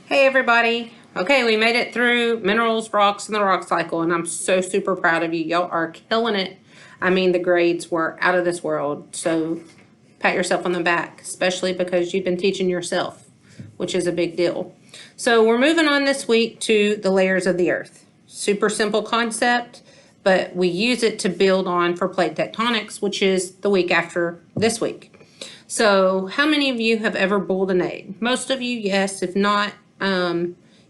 Hey everybody. Okay, we made it through minerals, rocks, and the rock cycle, and I'm so super proud of you. Y'all are killing it. I mean, the grades were out of this world, so pat yourself on the back, especially because you've been teaching yourself, which is a big deal. So we're moving on this week to the layers of the earth. Super simple concept, but we use it to build on for plate tectonics, which is the week after this week. So how many of you have ever boiled an egg? Most of you, yes. If not,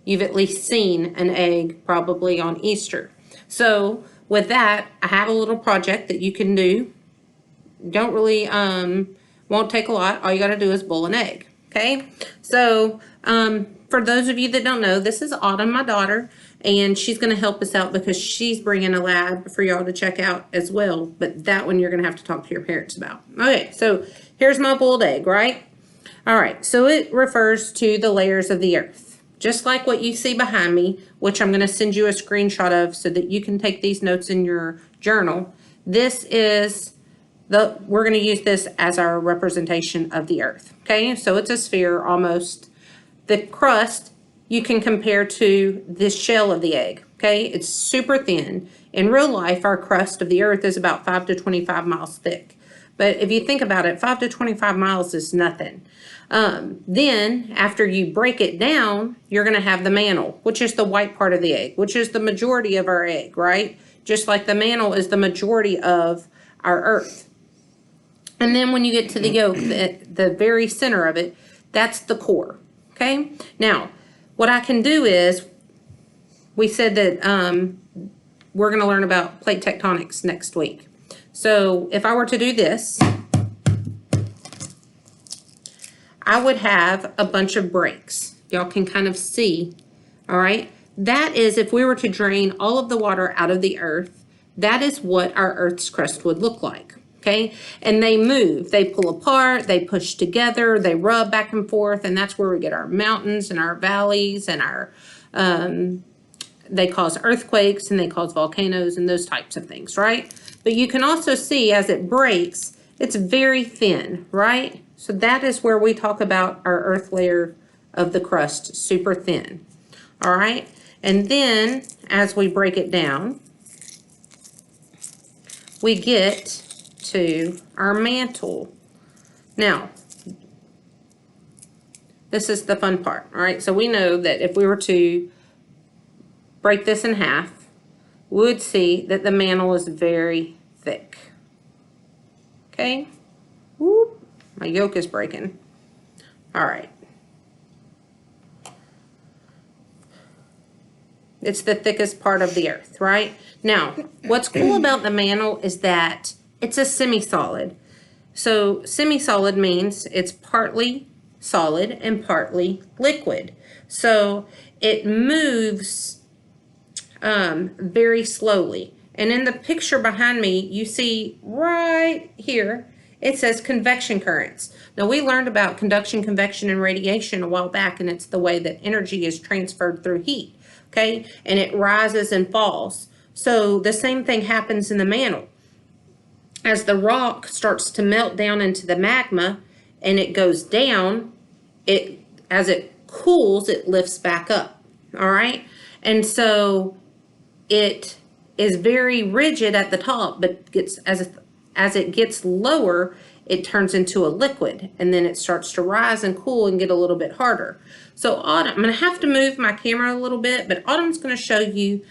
you've at least seen an egg probably on Easter. So with that, I have a little project that you can do. Don't really, won't take a lot. All you got to do is boil an egg. Okay. So for those of you that don't know, this is Autumn, my daughter, and she's going to help us out because she's bringing a lab for y'all to check out as well. But that one you're going to have to talk to your parents about. Okay. So here's my boiled egg, right? All right. So it refers to the layers of the earth. Just like what you see behind me, which I'm going to send you a screenshot of so that you can take these notes in your journal. This is we're going to use this as our representation of the earth. Okay, so it's a sphere almost. The crust you can compare to this shell of the egg. Okay, it's super thin. In real life, our crust of the earth is about 5 to 25 miles thick. But if you think about it, 5 to 25 miles is nothing. Then after you break it down, you're going to have the mantle, which is the white part of the egg, which is the majority of our egg, right? Just like the mantle is the majority of our earth. And then when you get to the yolk, the very center of it, that's the core. Okay. Now, what I can do is, we said that we're going to learn about plate tectonics next week. So if I were to do this, I would have a bunch of breaks. Y'all can kind of see. All right. That is, if we were to drain all of the water out of the earth, that is what our Earth's crust would look like. Okay, and they move, they pull apart, they push together, they rub back and forth, and that's where we get our mountains and our valleys and our, they cause earthquakes and they cause volcanoes and those types of things, right? But you can also see as it breaks, it's very thin, right? So that is where we talk about our earth layer of the crust, super thin, all right? And then as we break it down, we get to our mantle. Now, this is the fun part, all right? So we know that if we were to break this in half, we would see that the mantle is very thick. Okay? Whoop, my yolk is breaking. All right. It's the thickest part of the earth, right? Now, what's cool about the mantle is that it's a semisolid. So semisolid means it's partly solid and partly liquid. So it moves very slowly. And in the picture behind me, you see right here, it says convection currents. Now, we learned about conduction, convection, and radiation a while back, and it's the way that energy is transferred through heat, okay? And it rises and falls. So the same thing happens in the mantle. As the rock starts to melt down into the magma and it goes down, as it cools, it lifts back up, all right? And so it is very rigid at the top, but as it gets lower, it turns into a liquid, and then it starts to rise and cool and get a little bit harder. So Autumn, I'm going to have to move my camera a little bit, but Autumn's going to show you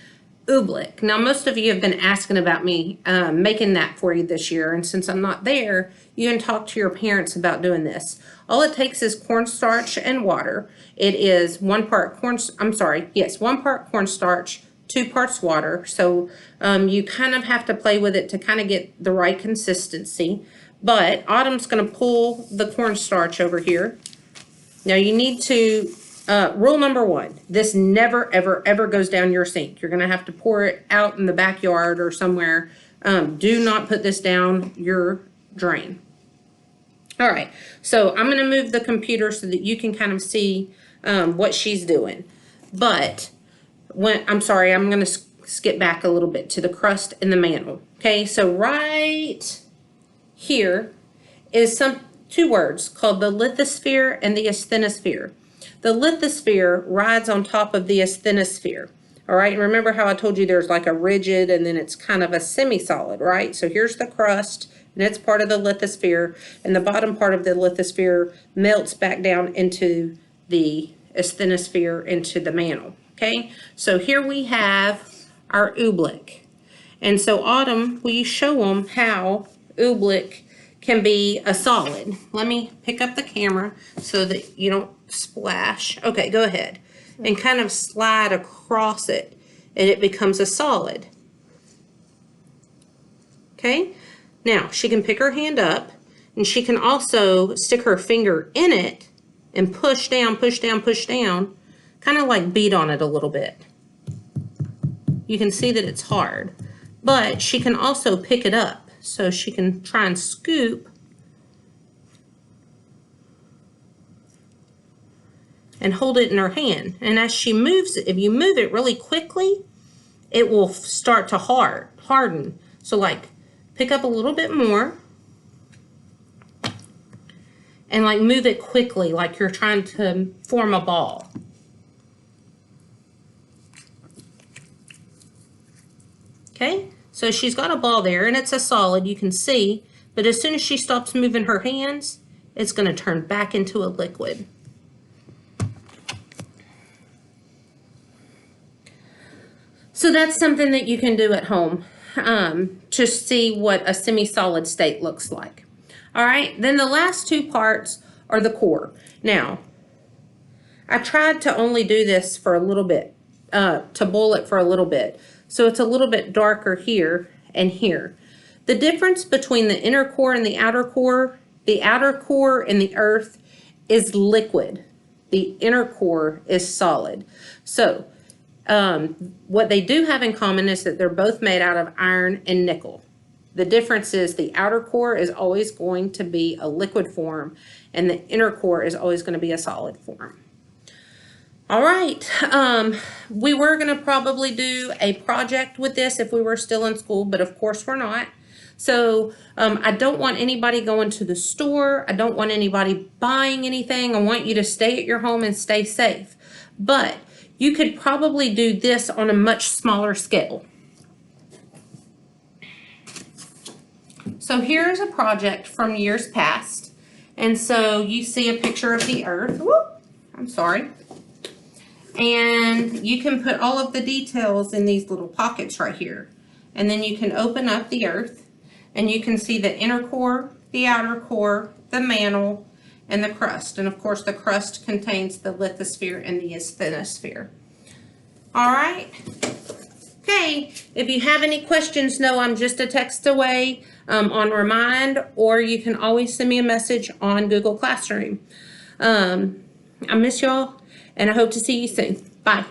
ooblek. Now, most of you have been asking about me making that for you this year, and since I'm not there, you can talk to your parents about doing this. All it takes is cornstarch and water. It is 1 part one part cornstarch, 2 parts water. So you kind of have to play with it to kind of get the right consistency. But Autumn's going to pull the cornstarch over here. Now you need to, rule number 1, this never, ever, ever goes down your sink. You're going to have to pour it out in the backyard or somewhere. Do not put this down your drain. All right, so I'm going to move the computer so that you can kind of see what she's doing. But I'm going to skip back a little bit to the crust and the mantle. Okay, so right here is 2 words called the lithosphere and the asthenosphere. The lithosphere rides on top of the asthenosphere. All right, and remember how I told you there's like a rigid and then it's kind of a semi-solid, right? So here's the crust, and it's part of the lithosphere, and the bottom part of the lithosphere melts back down into the asthenosphere, into the mantle, okay? So here we have our ooblek. And so Autumn, will you show them how ooblek can be a solid? Let me pick up the camera so that you don't splash. Okay, go ahead. And kind of slide across it, and it becomes a solid. Okay? Now, she can pick her hand up, and she can also stick her finger in it and push down, push down, push down, kind of like beat on it a little bit. You can see that it's hard, but she can also pick it up. So she can try and scoop and hold it in her hand. And as she moves it, if you move it really quickly, it will start to harden. So like pick up a little bit more and like move it quickly like you're trying to form a ball. Okay, so she's got a ball there and it's a solid, you can see, but as soon as she stops moving her hands, it's going to turn back into a liquid. So that's something that you can do at home to see what a semi-solid state looks like. All right, then the last two parts are the core. Now, I tried to only do this for a little bit, to boil it for a little bit. So it's a little bit darker here and here. The difference between the inner core and the outer core in the earth is liquid. The inner core is solid. So what they do have in common is that they're both made out of iron and nickel. The difference is the outer core is always going to be a liquid form and the inner core is always going to be a solid form. All right, we were going to probably do a project with this if we were still in school, but of course we're not. So I don't want anybody going to the store. I don't want anybody buying anything. I want you to stay at your home and stay safe. But you could probably do this on a much smaller scale. So here's a project from years past. And so you see a picture of the earth. Whoop, I'm sorry. And you can put all of the details in these little pockets right here. And then you can open up the earth and you can see the inner core, the outer core, the mantle, and the crust. And of course the crust contains the lithosphere and the asthenosphere. All right. Okay, if you have any questions, know I'm just a text away on Remind, or you can always send me a message on Google Classroom. I miss y'all, and I hope to see you soon. Bye.